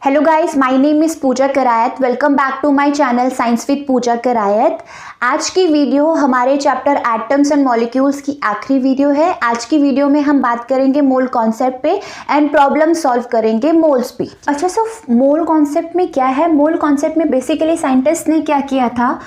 Hello guys, my name is Pooja Karayat. Welcome back to my channel science with Pooja Karayat. आज की video हमारे chapter atoms and molecules की आखिरी video है। आज की वीडियो में हम बात करेंगे मोल कॉन्सेप्ट पे एंड प्रॉब्लम सॉल्व करेंगे मोल्स पे। अच्छा, सो मोल कॉन्सेप्ट में क्या है? मोल कॉन्सेप्ट में बेसिकली साइंटिस्ट ने क्या किया था,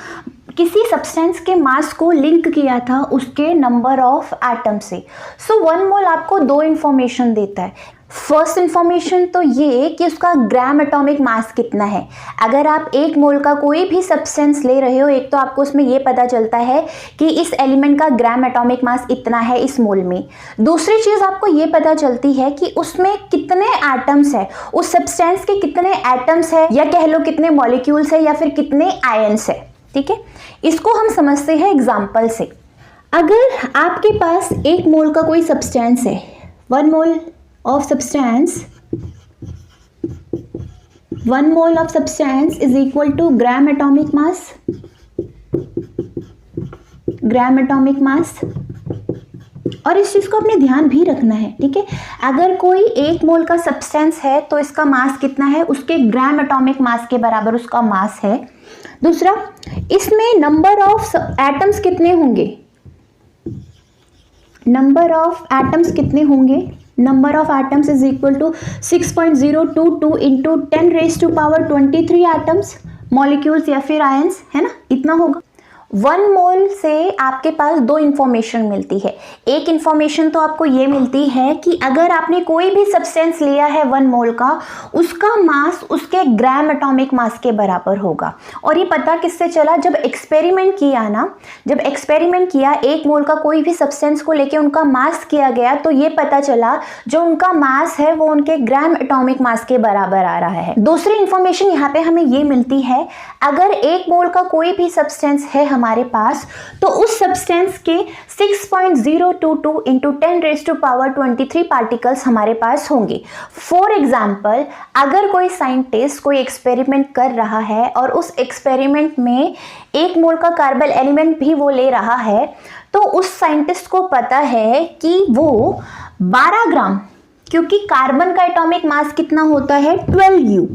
किसी सब्सटेंस के मास को लिंक किया था उसके नंबर ऑफ एटम से। सो 1 मोल आपको दो इंफॉर्मेशन देता है। फर्स्ट इंफॉर्मेशन तो ये कि उसका ग्राम एटॉमिक मास कितना है। अगर आप 1 मोल का कोई भी सब्सटेंस ले रहे हो, एक तो आपको उसमें ये पता चलता है कि इस एलिमेंट का ग्राम एटॉमिक मास इतना है इस मोल में। दूसरी चीज़ आपको ये पता चलती है कि उसमें कितने एटम्स है, उस सब्सटेंस के कितने एटम्स है, या कह लो कितने मॉलिक्यूल्स है, या फिर कितने आयन्स है। ठीक है, इसको हम समझते हैं एग्जाम्पल से। अगर आपके पास 1 मोल का कोई सब्सटेंस है, 1 मोल of substance, 1 mole of substance is equal to gram atomic mass, gram atomic mass. और इस चीज़ को अपने ध्यान भी रखना है, ठीक है। अगर कोई 1 मोल का सब्सटेंस है तो इसका मास कितना है, उसके ग्राम एटॉमिक मास के बराबर उसका मास है। दूसरा, इसमें नंबर ऑफ एटम्स कितने होंगे, नंबर ऑफ एटम्स कितने होंगे, number of atoms is equal to 6.022 into 10 raise to power 23 atoms, molecules या फिर आयंस, है ना, इतना होगा। 1 मोल से आपके पास दो इंफॉर्मेशन मिलती है। एक इंफॉर्मेशन तो आपको ये मिलती है कि अगर आपने कोई भी सब्सटेंस लिया है 1 मोल का, उसका मास उसके ग्राम एटॉमिक मास के बराबर होगा। और ये पता किससे चला, जब एक्सपेरिमेंट किया ना, जब एक्सपेरिमेंट किया 1 मोल का कोई भी सब्सटेंस को लेके उनका मास किया गया, तो ये पता चला जो उनका मास है वो उनके ग्राम एटॉमिक मास के बराबर आ रहा है। दूसरी इंफॉर्मेशन यहाँ पे हमें ये मिलती है, अगर 1 मोल का कोई भी सब्सटेंस है हमारे पास, तो उस सब्सटेंस के 6.022 into 10 raise to power 23 particles हमारे पास होंगे। फॉर एग्जाम्पल, अगर कोई साइंटिस्ट कोई एक्सपेरिमेंट कर रहा है और उस एक्सपेरिमेंट में 1 मोल का कार्बन एलिमेंट भी वो ले रहा है, तो उस साइंटिस्ट को पता है कि वो 12 ग्राम, क्योंकि कार्बन का एटॉमिक मास कितना होता है 12U,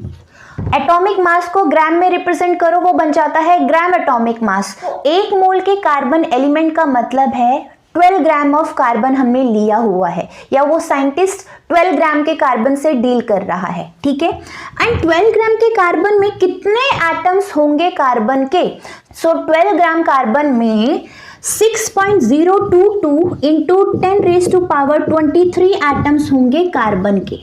एटॉमिक मास को ग्राम में रिप्रेजेंट करो, वो बन जाता है ग्राम एटॉमिक मास। 1 मोल के कार्बन एलिमेंट का मतलब है 12 ग्राम ऑफ कार्बन हमने लिया हुआ है, या वो साइंटिस्ट 12 ग्राम के कार्बन से डील कर रहा है, ठीक है। एंड 12 ग्राम के कार्बन में कितने एटम्स होंगे कार्बन के? सो 12 ग्राम कार्बन में 6.022 into 10 raise to power 23 atoms होंगे कार्बन के,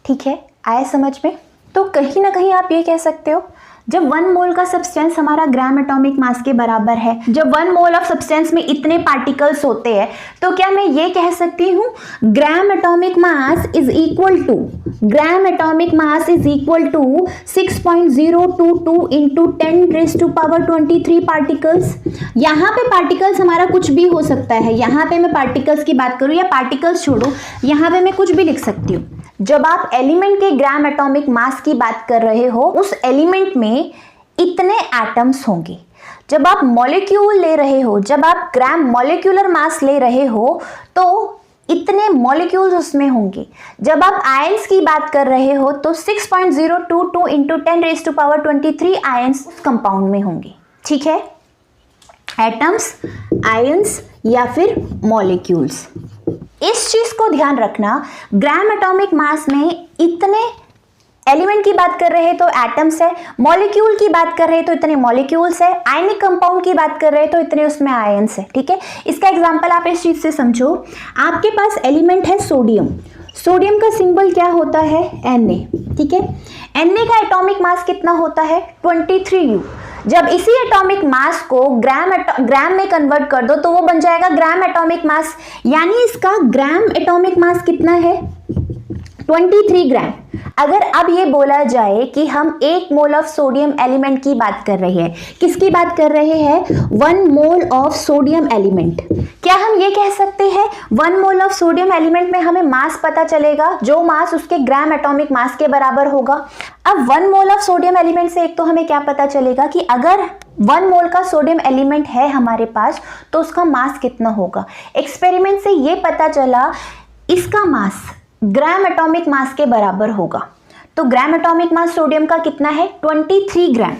ठीक है। आया समझ में? तो कहीं ना कहीं आप ये कह सकते हो, जब 1 मोल का सब्सटेंस हमारा ग्राम एटॉमिक मास के बराबर है, जब 1 मोल ऑफ सब्सटेंस में इतने पार्टिकल्स होते हैं, तो क्या मैं ये कह सकती हूँ gram atomic mass is equal to, gram atomic mass is equal to 6.022 into 10 raise to power 23 particles. यहाँ पे पार्टिकल्स हमारा कुछ भी हो सकता है। यहाँ पे मैं पार्टिकल्स की बात करूँ, या पार्टिकल्स छोड़ो, यहाँ पे मैं कुछ भी लिख सकती हूँ। जब आप एलिमेंट के ग्राम एटॉमिक मास की बात कर रहे हो, उस एलिमेंट में इतने एटम्स होंगे। जब आप मॉलिक्यूल ले रहे हो, जब आप ग्राम मॉलिक्यूलर मास ले रहे हो, तो इतने मॉलिक्यूल्स उसमें होंगे। जब आप आयंस की बात कर रहे हो, तो 6.022 into 10 raise to power 23 ions उस कंपाउंड में होंगे, ठीक है। एटम्स, आयंस या फिर मॉलिक्यूल्स, इस चीज को ध्यान रखना। ग्राम एटॉमिक मास में इतने एलिमेंट की बात कर रहे हैं तो एटम्स है, मॉलिक्यूल की बात कर रहे हैं तो इतने मॉलिक्यूल्स है, आयनिक कंपाउंड की बात कर रहे हैं तो इतने उसमें आयंस है, ठीक है। इसका एग्जांपल आप इस चीज से समझो। आपके पास एलिमेंट है सोडियम, सोडियम का सिंबल क्या होता है Na, ठीक है। Na का एटॉमिक मास कितना होता है 23U। जब इसी एटॉमिक मास को ग्राम में कन्वर्ट कर दो तो वो बन जाएगा ग्राम एटॉमिक मास, यानी इसका ग्राम एटॉमिक मास कितना है 23 ग्राम। अगर अब ये बोला जाए कि हम 1 मोल ऑफ सोडियम एलिमेंट की बात कर रहे हैं, किसकी बात कर रहे हैं 1 मोल ऑफ सोडियम एलिमेंट, क्या हम ये कह सकते हैं 1 मोल ऑफ सोडियम एलिमेंट में हमें मास पता चलेगा, जो मास उसके ग्राम एटॉमिक मास के बराबर होगा। अब 1 मोल ऑफ सोडियम एलिमेंट से एक तो हमें क्या पता चलेगा कि अगर 1 मोल का सोडियम एलिमेंट है हमारे पास, तो उसका मास कितना होगा। एक्सपेरिमेंट से ये पता चला इसका मास ग्राम एटॉमिक मास के बराबर होगा। तो ग्राम एटॉमिक मास सोडियम का कितना है 23 ग्राम।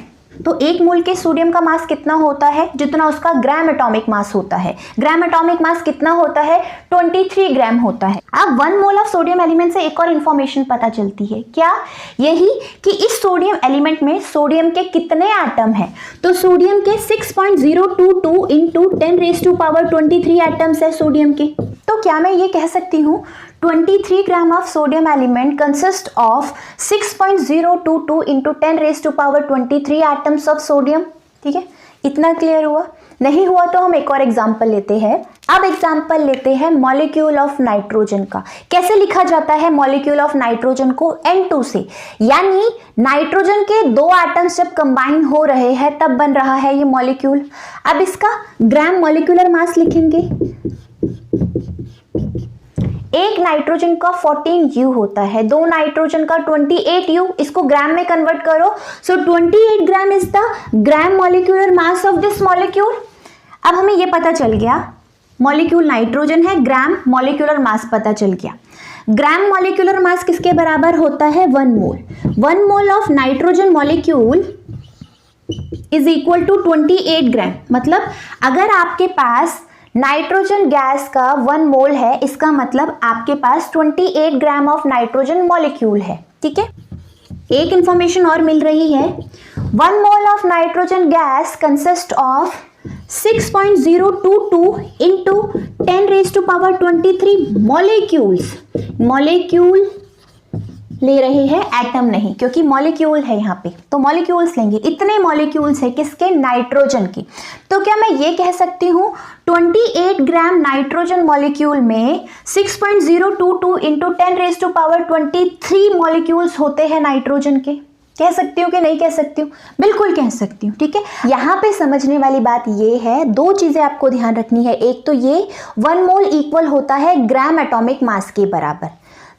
तो 1 मोल के सोडियम का मास कितना होता है, जितना उसका ग्राम एटॉमिक मास होता है। ग्राम एटॉमिक मास कितना होता है 23 ग्राम होता है। अब 1 मोल ऑफ सोडियम एलिमेंट से एक और इंफॉर्मेशन पता चलती है, क्या, यही कि इस सोडियम एलिमेंट में सोडियम के कितने एटम हैं। तो सोडियम के 6.022 इंटू 10⁻23 एटम्स है सोडियम के। तो क्या मैं ये कह सकती हूँ 23 gram of sodium element consist of 6.022 into 10⁻23 atoms of sodium. ठीक है, इतना क्लियर हुआ? नहीं हुआ तो हम एक और एग्जाम्पल लेते हैं। अब एग्जाम्पल लेते हैं मॉलिक्यूल ऑफ नाइट्रोजन का। कैसे लिखा जाता है मॉलिक्यूल ऑफ नाइट्रोजन को? N2 से, यानी नाइट्रोजन के 2 एटम्स जब कंबाइन हो रहे हैं तब बन रहा है ये मॉलिक्यूल। अब इसका ग्राम मॉलिक्यूलर मास लिखेंगे। एक नाइट्रोजन का 14U होता है, 2 नाइट्रोजन का 28U। इसको ग्राम में कन्वर्ट करो। सो 28 gram is the gram molecular mass of this molecule. अब हमें ये पता चल गया मॉलिक्यूल नाइट्रोजन है, ग्राम मॉलिक्यूलर मास पता चल गया। ग्राम मॉलिक्यूलर मास किसके बराबर होता है 1 mole. 1 mole of nitrogen molecule is equal to 28 gram. मतलब अगर आपके पास नाइट्रोजन गैस का 1 मोल है, इसका मतलब आपके पास 28 ग्राम ऑफ नाइट्रोजन मॉलिक्यूल है। ठीक है, एक इंफॉर्मेशन और मिल रही है। 1 mole of nitrogen gas consist of 6.022 into 10⁻23 molecules. Molecule ले रहे हैं, एटम नहीं, क्योंकि मॉलिक्यूल है यहाँ पे, तो मॉलिक्यूल्स लेंगे। इतने मॉलिक्यूल्स है किसके? नाइट्रोजन की। तो क्या मैं ये कह सकती हूँ 28 ग्राम नाइट्रोजन मॉलिक्यूल में 6.022 इंटू 10⁻23 मॉलिक्यूल्स होते हैं नाइट्रोजन के? कह सकती हूँ कि नहीं कह सकती हूँ? बिल्कुल कह सकती हूँ। ठीक है, यहाँ पे समझने वाली बात ये है, 2 चीजें आपको ध्यान रखनी है। एक तो ये 1 मोल इक्वल होता है ग्राम एटॉमिक मास के बराबर।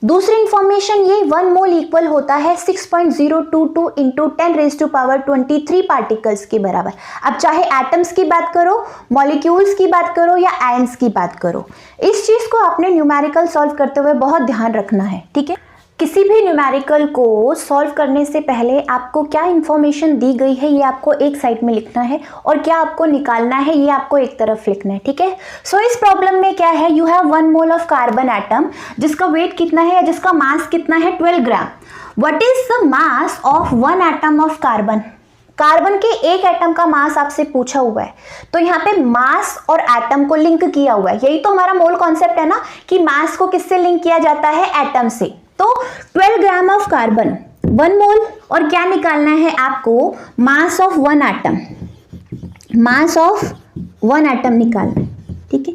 दूसरी इंफॉर्मेशन ये 1 मोल इक्वल होता है 6.022 इंटू 10⁻23 पार्टिकल्स के बराबर। अब चाहे एटम्स की बात करो, मॉलिक्यूल्स की बात करो या आयंस की बात करो, इस चीज को आपने न्यूमेरिकल सॉल्व करते हुए बहुत ध्यान रखना है। ठीक है, किसी भी न्यूमेरिकल को सॉल्व करने से पहले आपको क्या इंफॉर्मेशन दी गई है ये आपको एक साइड में लिखना है, और क्या आपको निकालना है ये आपको एक तरफ लिखना है। ठीक है, सो इस प्रॉब्लम में क्या है, you have 1 mole of carbon atom जिसका वेट कितना है या जिसका मास कितना है 12 gram. What is the mass of 1 atom of carbon? Carbon के एक एटम का मास आपसे पूछा हुआ है, तो यहाँ पे मास और एटम को लिंक किया हुआ है। यही तो हमारा मोल कॉन्सेप्ट है ना, कि मास को किससे लिंक किया जाता है? एटम से। तो 12 ग्राम ऑफ कार्बन 1 मोल, और क्या निकालना है आपको? मास of 1 atom. Mass of 1 atom निकालना है। ठीक है,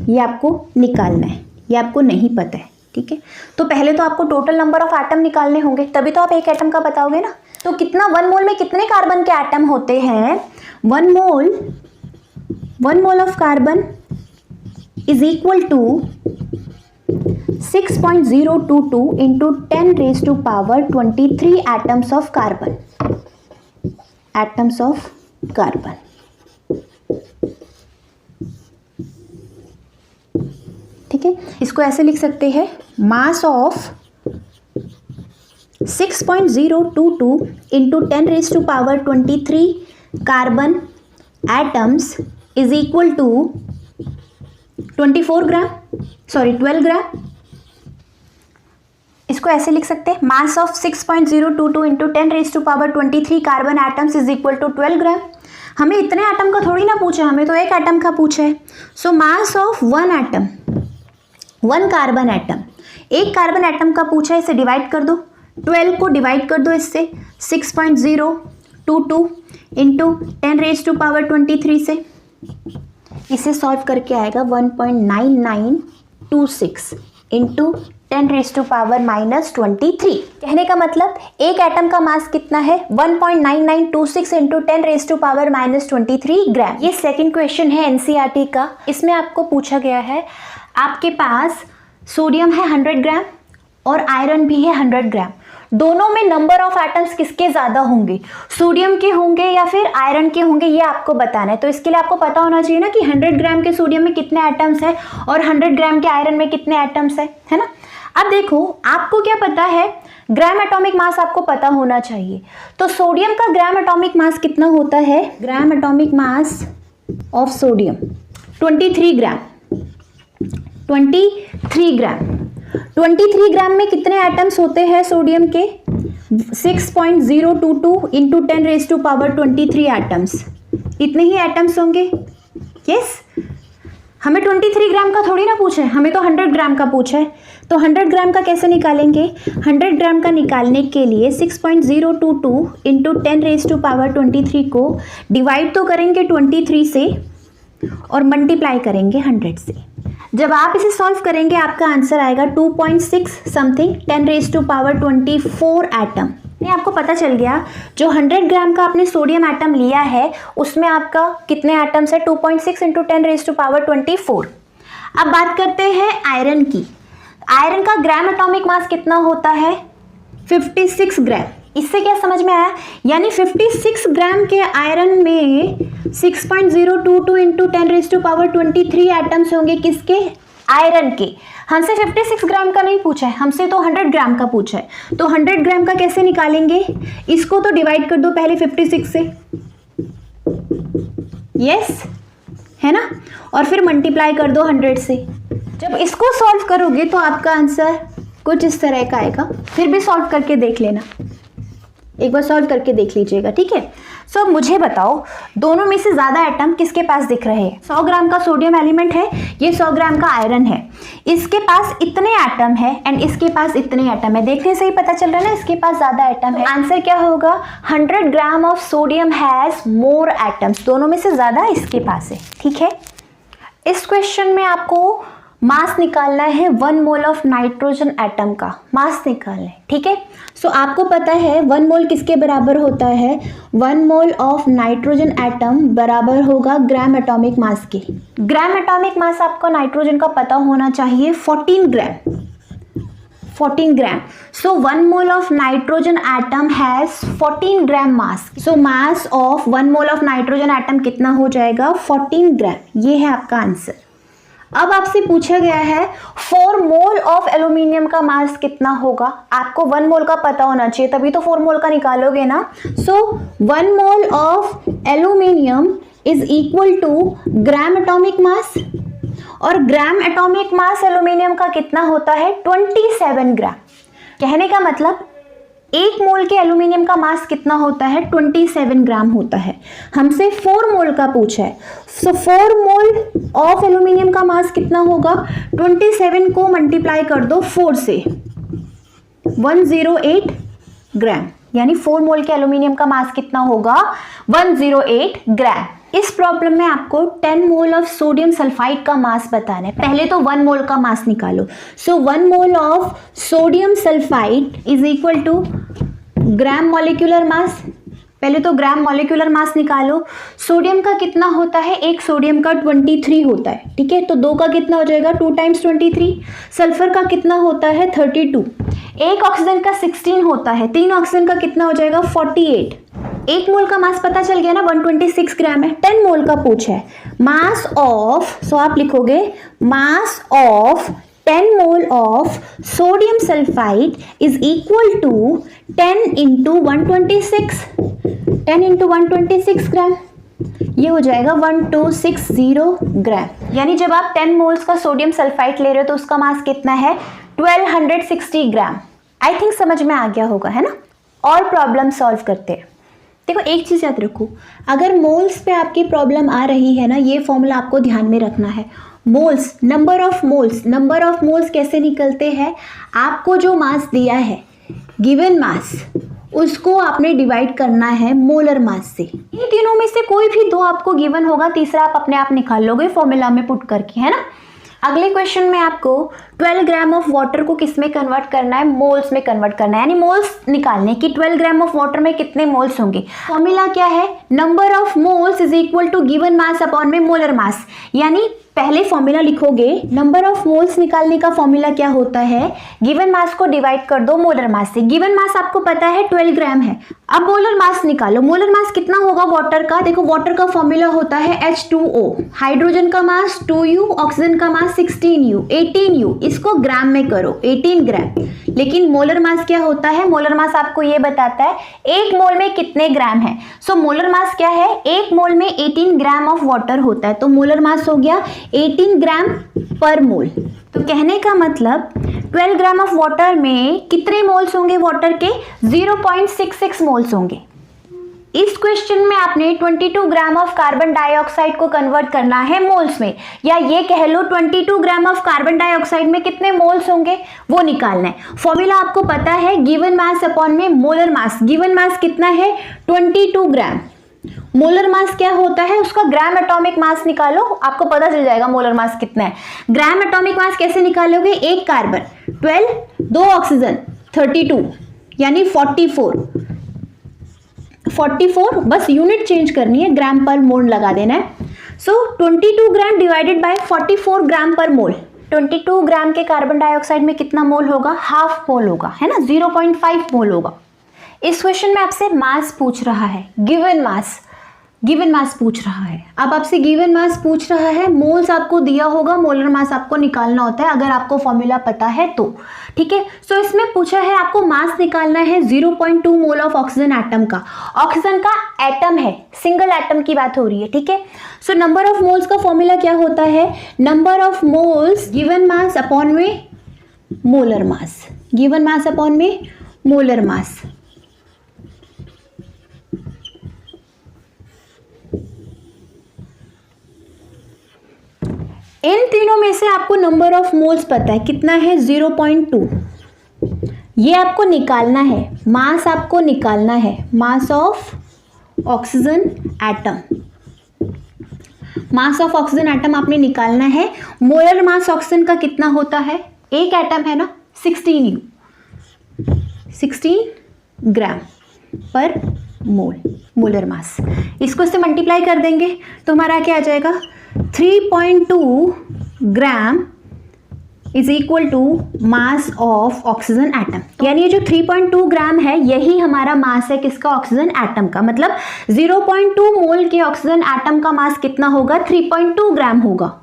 ये आपको निकालना है, ये आपको नहीं पता है। ठीक है, तो पहले तो आपको टोटल नंबर ऑफ एटम निकालने होंगे, तभी तो आप एक एटम का बताओगे ना। तो कितना 1 मोल में कितने कार्बन के एटम होते हैं? 1 mole of carbon is equal to 6.022 into 10⁻23 atoms of carbon. Atoms of carbon. ठीक है, इसको ऐसे लिख सकते हैं, mass of 6.022 into 10⁻23 carbon atoms is equal to 12 gram. इसको ऐसे लिख सकते हैं, mass of 6.022 into 10⁻23 carbon atoms is equal to 12 gram. हमें इतने एटम का थोड़ी ना पूछा, हमें तो एक एटम का पूछा है। So mass of 1 atom, 1 carbon atom, एक कार्बन एटम का पूछा है, इसे डिवाइड कर दो, 12 को डिवाइड कर दो इससे 6.022 इंटू 10⁻23 से। इसे सॉल्व करके आएगा 1.9926 इंटू 10⁻⁻23। कहने का मतलब एक एटम का मास कितना है? 1.9926 इंटू 10⁻⁻23 ग्राम। ये सेकंड क्वेश्चन है एनसीईआरटी का। इसमें आपको पूछा गया है, आपके पास सोडियम है 100 ग्राम और आयरन भी है 100 ग्राम, दोनों में नंबर ऑफ एटम्स किसके ज़्यादा होंगे? सोडियम के होंगे या फिर आयरन के होंगे, ये आपको बताना है। तो इसके लिए आपको पता होना चाहिए ना कि 100 ग्राम के सोडियम में कितने एटम्स हैं और 100 ग्राम के आयरन में कितने एटम्स है ना। अब देखो, आपको क्या पता है, ग्राम एटॉमिक मास आपको पता होना चाहिए। तो सोडियम का ग्राम एटॉमिक मास कितना होता है? ग्राम एटॉमिक मास ऑफ सोडियम 23 ग्राम। 23 ग्राम। 23 ग्राम में कितने एटम्स होते हैं सोडियम के? 6.022 इंटू 10⁻23 एटम्स। इतने ही एटम्स होंगे। यस, हमें 23 ग्राम का थोड़ी ना पूछा है, हमें तो 100 ग्राम का पूछा है। तो 100 ग्राम का कैसे निकालेंगे? 100 ग्राम का निकालने के लिए 6.022 इंटू 10⁻23 को डिवाइड तो करेंगे 23 से और मल्टीप्लाई करेंगे 100 से। जब आप इसे सॉल्व करेंगे आपका आंसर आएगा 2.6 समथिंग 10⁻24 एटम। ये आपको पता चल गया, जो 100 ग्राम का आपने सोडियम एटम लिया है उसमें आपका कितने एटम्स है? 2.6 इंटू 10⁻24। अब बात करते हैं आयरन की। आयरन का ग्राम एटॉमिक मास कितना होता है? 56 ग्राम। इससे क्या समझ में आया? यानी 56 ग्राम के आयरन में 6.022 इंटू 10⁻23 एटम्स होंगे। किसके? आयरन के। हमसे 56 ग्राम का नहीं पूछा है, हमसे तो 100 ग्राम का पूछा है। तो 100 ग्राम का कैसे निकालेंगे? इसको तो डिवाइड कर दो पहले 56 से, यस है ना, और फिर मल्टीप्लाई कर दो 100 से। जब इसको सॉल्व करोगे तो आपका आंसर कुछ इस तरह का आएगा। फिर भी सॉल्व करके देख लेना, एक बार सॉल्व करके देख लीजिएगा, ठीक है। सो मुझे बताओ, दोनों में से ज़्यादा एटम किसके पास दिख रहे हैं? 100 ग्राम का सोडियम एलिमेंट है, ये 100 ग्राम का आयरन है। इसके पास इतने एटम है एंड इसके पास इतने एटम है। देखने से ही पता चल रहा है ना, इसके पास ज़्यादा एटम है। आंसर क्या होगा? 100 gram of sodium has more atoms. दोनों में से ज़्यादा इसके पास है, ठीक है। इस क्वेश्चन में आपको मास निकालना है 1 मोल ऑफ नाइट्रोजन एटम का मास निकालना है, ठीक है। सो आपको पता है 1 मोल किसके बराबर होता है? 1 मोल ऑफ नाइट्रोजन एटम बराबर होगा ग्राम एटॉमिक मास के। ग्राम एटॉमिक मास आपको नाइट्रोजन का पता होना चाहिए 14 ग्राम। 14 ग्राम। सो 1 mole of nitrogen atom has 14 gram mass. So mass of 1 mole of nitrogen atom कितना हो जाएगा? 14 ग्राम। ये है आपका आंसर। अब आपसे पूछा गया है 4 मोल ऑफ एल्यूमिनियम का मास कितना होगा? आपको 1 मोल का पता होना चाहिए, तभी तो 4 मोल का निकालोगे ना। So 1 mole of aluminium is equal to gram atomic mass, और ग्राम एटॉमिक मास एल्यूमिनियम का कितना होता है? 27 ग्राम। कहने का मतलब 1 मोल के एल्यूमिनियम का मास कितना होता है? 27 ग्राम होता है। हमसे 4 मोल का पूछा है। सो 4 मोल ऑफ एल्यूमिनियम का मास कितना होगा? 27 को मल्टीप्लाई कर दो 4 से, 108 ग्राम। यानी 4 मोल के एल्यूमिनियम का मास कितना होगा? 108 ग्राम। इस प्रॉब्लम में आपको 10 मोल ऑफ सोडियम सल्फाइड का मास बताना है। पहले तो 1 मोल का मास निकालो। So 1 mole of sodium sulphide is equal to gram molecular mass. पहले तो ग्राम मॉलिक्यूलर मास निकालो। सोडियम का कितना होता है? एक सोडियम का 23 होता है, ठीक है। तो 2 का कितना हो जाएगा? 2 × 23। सल्फर का कितना होता है? 32। एक ऑक्सीजन का 16 होता है। 3 ऑक्सीजन का कितना हो जाएगा? 48। 1 मोल का मास पता चल गया ना, 126 ग्राम है। 10 मोल का पूछा है। मास ऑफ, सो आप लिखोगे mass of 10 mole of sodium sulphide is equal to 10 × 126। 10 × 126 gram, ये हो जाएगा 1260 ग्राम। यानी जब आप 10 मोल्स का सोडियम सल्फाइड ले रहे हो तो उसका मास कितना है? 1260 ग्राम। आई थिंक समझ में आ गया होगा, है ना। और प्रॉब्लम सॉल्व करते हैं। देखो एक चीज़ याद रखो, अगर मोल्स पे आपकी प्रॉब्लम आ रही है ना, ये फॉर्मूला आपको ध्यान में रखना है। Moles, number of moles. Number of moles कैसे निकलते हैं? आपको जो मास दिया है, गिवन मास, उसको आपने डिवाइड करना है मोलर मास से। इन तीनों में से कोई भी 2 आपको गिवन होगा, तीसरा आप अपने आप निकाल लोगे फॉर्मूला में पुट करके, है ना। अगले क्वेश्चन में आपको 12 ग्राम ऑफ वाटर को किस में कन्वर्ट करना है? मोल्स में कन्वर्ट करना है। यानी मोल्स निकालने की 12 ग्राम ऑफ वाटर में कितने मोल्स होंगे। फॉर्मूला क्या है? Number of moles is equal to given mass upon में मोलर मास। यानी पहले फॉर्मूला लिखोगे, नंबर ऑफ मोल्स निकालने का फॉर्मूला क्या होता है, गिवन मास को डिवाइड कर दो मोलर मास से। गिवन मास आपको पता है 12 ग्राम है। अब मोलर मास निकालो, मोलर मास कितना होगा वाटर का, देखो वाटर का फॉर्मूला होता है H2O, हाइड्रोजन का मास 2U, ऑक्सीजन का मास 16U, 18U, इसको ग्राम में करो 18 ग्राम। लेकिन मोलर मास क्या होता है, मोलर मास आपको ये बताता है एक मोल में कितने ग्राम है। सो मोलर मास क्या है, एक मोल में 18 ग्राम ऑफ वाटर होता है, तो मोलर मास हो गया 18 ग्राम पर मोल। तो कहने का मतलब 12 ग्राम ऑफ वाटर में कितने मोल्स होंगे वाटर के, 0.66 मोल्स होंगे। इस क्वेश्चन में आपने 22 ग्राम ऑफ कार्बन डाइऑक्साइड को कन्वर्ट करना है मोल्स में, या ये कह लो 22 ग्राम ऑफ कार्बन डाइऑक्साइड में कितने मोल्स होंगे वो निकालना है। फॉर्मूला आपको पता है गिवन मास अपॉन में मोलर मास। गिवन मास कितना है 22 ग्राम, मोलर मास क्या होता है उसका ग्राम एटॉमिक मास निकालो, आपको पता चल जाएगा मोलर मास कितना है। ग्राम एटॉमिक मास कैसे निकालोगे, एक कार्बन 12, 2 ऑक्सीजन 32 यानी 44, बस यूनिट चेंज करनी है, ग्राम पर मोल लगा देना है। सो 22 ग्राम डिवाइडेड बाय 44 ग्राम पर मोल। 22 ग्राम के कार्बन डाइऑक्साइड में कितना मोल होगा, हाफ मोल होगा, है ना, 0.5 मोल होगा। इस क्वेश्चन में आपसे मास पूछ रहा है, गिवन मास पूछ रहा है। अब आपसे गिवन मास पूछ रहा है, मोल्स आपको दिया होगा, मोलर मास आपको निकालना होता है अगर आपको फॉर्मूला पता है तो, ठीक है। सो इसमें पूछा है आपको मास निकालना है 0.2 मोल ऑफ ऑक्सीजन एटम का। ऑक्सीजन का एटम है, सिंगल एटम की बात हो रही है, ठीक है। सो नंबर ऑफ मोल्स का फॉर्मूला क्या होता है, number of moles given mass upon में molar mass, given mass upon में मोलर मास। इन तीनों में से आपको नंबर ऑफ मोल्स पता है कितना है, 0.2। ये आपको निकालना है, मास आपको निकालना है, मास of oxygen atom, mass of oxygen atom आपने निकालना है। मोलर मास ऑक्सीजन का कितना होता है, एक एटम है ना 16U, 16 ग्राम पर मोल मोलर मास। इसको इससे मल्टीप्लाई कर देंगे तो हमारा क्या आ जाएगा, 3.2 gram is equal to mass of oxygen atom. यानी ये जो 3.2 ग्राम है यही हमारा मास है किसका, ऑक्सीजन एटम का। मतलब 0.2 मोल के ऑक्सीजन एटम का मास कितना होगा, 3.2 ग्राम होगा।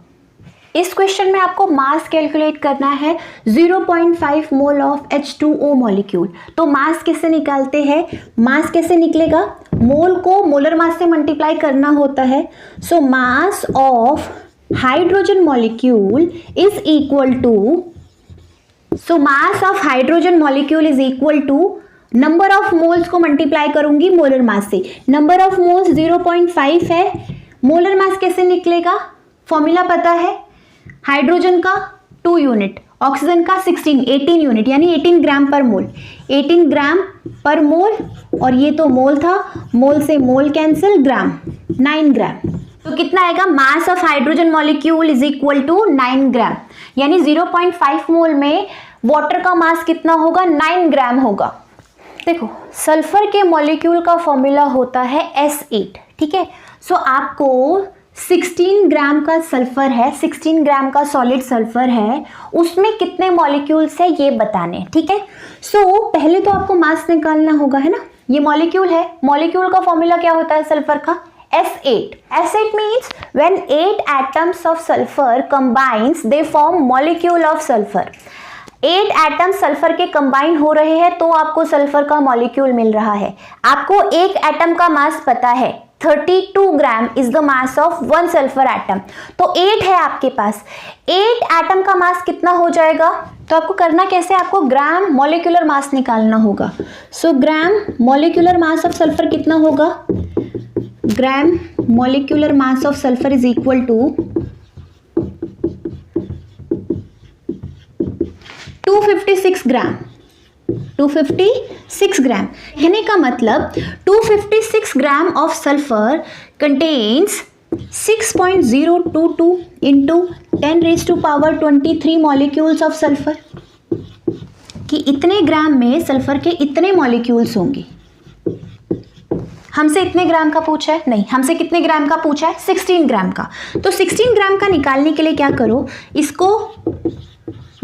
इस क्वेश्चन में आपको मास कैलकुलेट करना है 0.5 मोल ऑफ H2O मॉलिक्यूल। तो मास कैसे निकालते हैं, मास कैसे निकलेगा, मोल को मोलर मास से मल्टीप्लाई करना होता है। So mass of hydrogen molecule is equal to, so mass of hydrogen molecule is equal to number of moles को मल्टीप्लाई करूंगी मोलर मास से। नंबर ऑफ मोल्स 0.5 है, मोलर मास कैसे निकलेगा, फॉर्मूला पता है, हाइड्रोजन का 2 यूनिट, ऑक्सीजन का 18 यूनिट यानी 18 ग्राम पर मोल, 18 ग्राम पर मोल, और ये तो मोल था, मोल से मोल कैंसिल, ग्राम 9 ग्राम। तो कितना आएगा, mass of hydrogen molecule is equal to 9 gram, यानी 0.5 मोल में वाटर का मास कितना होगा, 9 ग्राम होगा। देखो सल्फर के मॉलिक्यूल का फॉर्मूला होता है S8, ठीक है। सो आपको 16 ग्राम का सल्फर है, 16 ग्राम का सॉलिड सल्फर है, उसमें कितने मॉलिक्यूल्स है ये बताने, ठीक है। सो पहले तो आपको मास निकालना होगा, है ना। ये मॉलिक्यूल है, मॉलिक्यूल का फॉर्मूला क्या होता है सल्फर का, S8. S8 means when 8 atoms of sulfur combines they form molecule of sulfur. 8 atom sulphur के कंबाइन हो रहे हैं तो आपको सल्फर का मॉलिक्यूल मिल रहा है। आपको एक एटम का मास पता है, 32 gram is the mass of 1 sulphur atom. तो 8 है आपके पास, 8 एटम का मास कितना हो जाएगा, तो आपको करना कैसे, आपको ग्राम मॉलिक्यूलर मास निकालना होगा। So gram molecular mass of sulphur कितना होगा, gram molecular mass of sulphur is equal to 256 gram, 256 gram. कहने का मतलब 256 gram of sulphur contains 6.022 into 10⁻23 molecules of sulphur, कि इतने ग्राम में सल्फर के इतने मॉलिक्यूल्स होंगे। हमसे इतने ग्राम का पूछा है, नहीं, हमसे कितने ग्राम का पूछा है, 16 ग्राम का। तो 16 ग्राम का निकालने के लिए क्या करो, इसको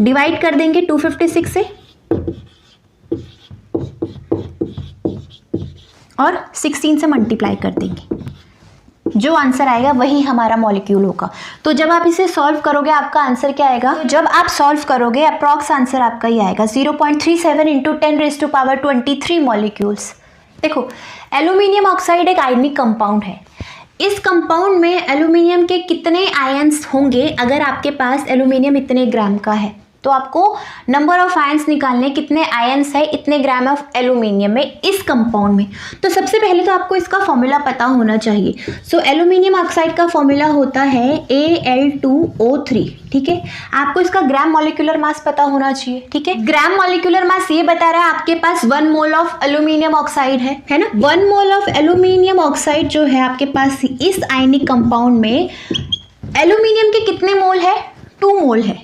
डिवाइड कर देंगे 256 से और 16 से मल्टीप्लाई कर देंगे, जो आंसर आएगा वही हमारा मॉलिक्यूल होगा। तो जब आप इसे सॉल्व करोगे आपका आंसर क्या आएगा, तो जब आप सॉल्व करोगे अप्रॉक्स आंसर आपका ही आएगा 0.37 इंटू 10⁻23 मॉलिक्यूल्स। देखो, एल्यूमिनियम ऑक्साइड एक आयनिक कंपाउंड है। इस कंपाउंड में एल्यूमिनियम के कितने आयन्स होंगे, अगर आपके पास एल्यूमिनियम इतने ग्राम का है तो आपको नंबर ऑफ आयन्स निकालने, कितने आयन्स है इतने ग्राम ऑफ एल्यूमिनियम में इस कंपाउंड में। तो सबसे पहले तो आपको इसका फॉर्मूला पता होना चाहिए। सो एल्यूमिनियम ऑक्साइड का फॉर्मूला होता है Al2O3, ठीक है। आपको इसका ग्राम मॉलिक्यूलर मास पता होना चाहिए, ठीक है। ग्राम मॉलिक्यूलर मास ये बता रहा है आपके पास 1 मोल ऑफ एल्यूमिनियम ऑक्साइड है ना। 1 मोल ऑफ एल्यूमिनियम ऑक्साइड जो है आपके पास इस आयनिक कंपाउंड में, एल्यूमिनियम के कितने मोल है, 2 मोल है।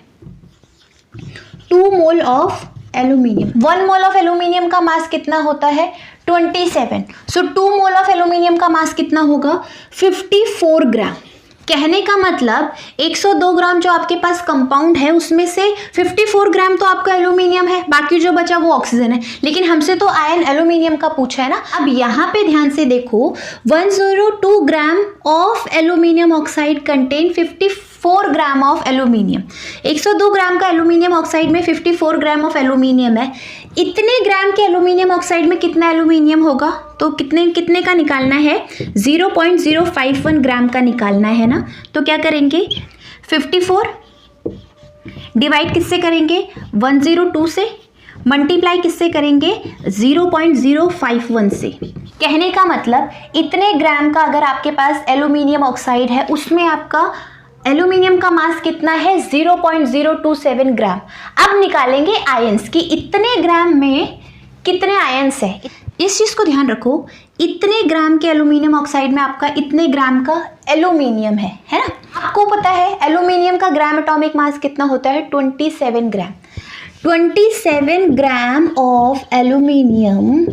2 मोल of aluminium, 1 mole of aluminium का मास कितना होता है, 27। सो 2 मोल ऑफ एल्यूमिनियम का मास कितना होगा, 54 ग्राम। कहने का मतलब 102 ग्राम जो आपके पास कंपाउंड है उसमें से 54 ग्राम तो आपका एल्यूमिनियम है, बाकी जो बचा वो ऑक्सीजन है। लेकिन हमसे तो आयन एल्यूमिनियम का पूछा है ना। अब यहाँ पे ध्यान से देखो, 102 ग्राम of aluminium oxide contain 54 gram of aluminium. 102 ग्राम का एल्यूमिनियम ऑक्साइड में 54 ग्राम ऑफ एल्यूमिनियम है। इतने ग्राम के एल्यूमिनियम ऑक्साइड में कितना एल्यूमिनियम होगा, तो कितने का निकालना है, 0.051 ग्राम का निकालना है ना। तो क्या करेंगे, 54 डिवाइड किससे करेंगे, 102 से, मल्टीप्लाई किससे करेंगे, 0.051 से। कहने का मतलब इतने ग्राम का अगर आपके पास एल्यूमिनियम ऑक्साइड है उसमें आपका एल्यूमिनियम का मास कितना है, 0.027 ग्राम। अब निकालेंगे आयंस की, इतने ग्राम में कितने आयंस है। इस चीज़ को ध्यान रखो, इतने ग्राम के एल्यूमिनियम ऑक्साइड में आपका इतने ग्राम का एल्यूमिनियम है ना। आपको पता है एल्यूमिनियम का ग्राम एटॉमिक मास कितना होता है, 27 gram. 27 gram of aluminium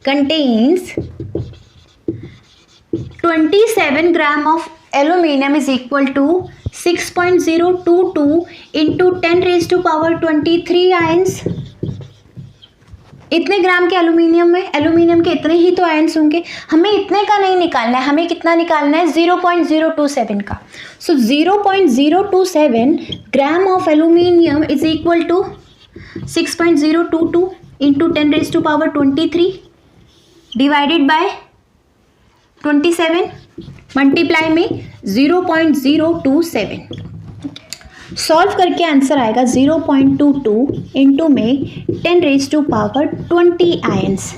contains 27 gram of aluminium is equal to 6.022 into 10⁻23 ions. इतने ग्राम के एल्यूमिनियम में एल्यूमिनियम के इतने ही तो आयंस होंगे। हमें इतने का नहीं निकालना है, हमें कितना निकालना है, 0.027 का। So 0.027 gram of aluminium is equal to 6.022 into 10⁻23 divided by 27, multiply में 0.027। सॉल्व करके आंसर आएगा 0.22 इंटू में 10⁻20 आयंस।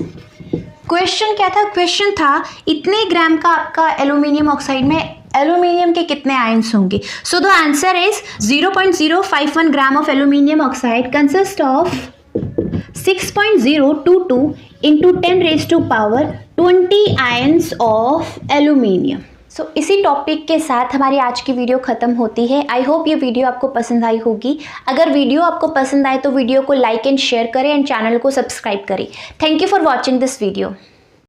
क्वेश्चन क्या था, क्वेश्चन था इतने ग्राम का आपका एल्यूमिनियम ऑक्साइड में एल्यूमिनियम के कितने आयंस होंगे। So the answer is 0.051 gram of aluminium oxide consist of 6.022 into 10⁻20 ions of aluminium. So इसी टॉपिक के साथ हमारी आज की वीडियो ख़त्म होती है। आई होप ये वीडियो आपको पसंद आई होगी। अगर वीडियो आपको पसंद आए तो वीडियो को लाइक एंड शेयर करें एंड चैनल को सब्सक्राइब करें। Thank you for watching this video.